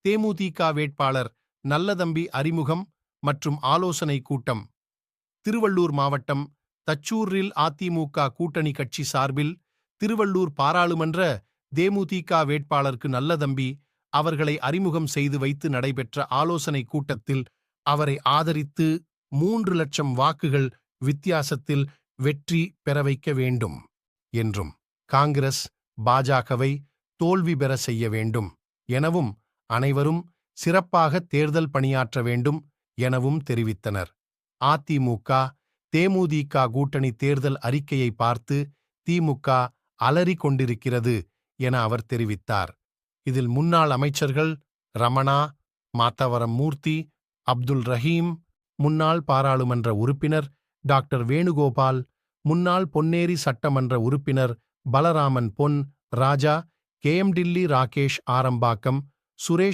தேமுதிக வேட்பாளர் நல்லதம்பி அறிமுகம் மற்றும் ஆலோசனை கூட்டம். திருவள்ளூர் மாவட்டம் தச்சூரில் அதிமுக கூட்டணி கட்சி சார்பில் திருவள்ளூர் பாராளுமன்ற தேமுதிக வேட்பாளருக்கு நல்லதம்பி அவர்களை அறிமுகம் செய்து வைத்து நடைபெற்ற ஆலோசனை கூட்டத்தில் அவரை ஆதரித்து 3 லட்சம் வாக்குகள் வித்தியாசத்தில் வெற்றி பெற வைக்க வேண்டும் என்றும், காங்கிரஸ் பாஜகவை தோல்வி பெற செய்ய வேண்டும் எனவும், அனைவரும் சிறப்பாக தேர்தல் பணியாற்ற வேண்டும் எனவும் தெரிவித்தனர். அதிமுக தேமுதிக கூட்டணி தேர்தல் அறிக்கையை பார்த்து திமுக அலறி கொண்டிருக்கிறது என அவர் தெரிவித்தார். இதில் முன்னாள் அமைச்சர்கள் ரமணா, மாத்தவரம் மூர்த்தி, அப்துல் ரஹீம், முன்னாள் பாராளுமன்ற உறுப்பினர் டாக்டர் வேணுகோபால், முன்னாள் பொன்னேரி சட்டமன்ற உறுப்பினர் பலராமன் பொன் ராஜா, KM டில்லி ராகேஷ் ஆரம்பாக்கம், சுரேஷ்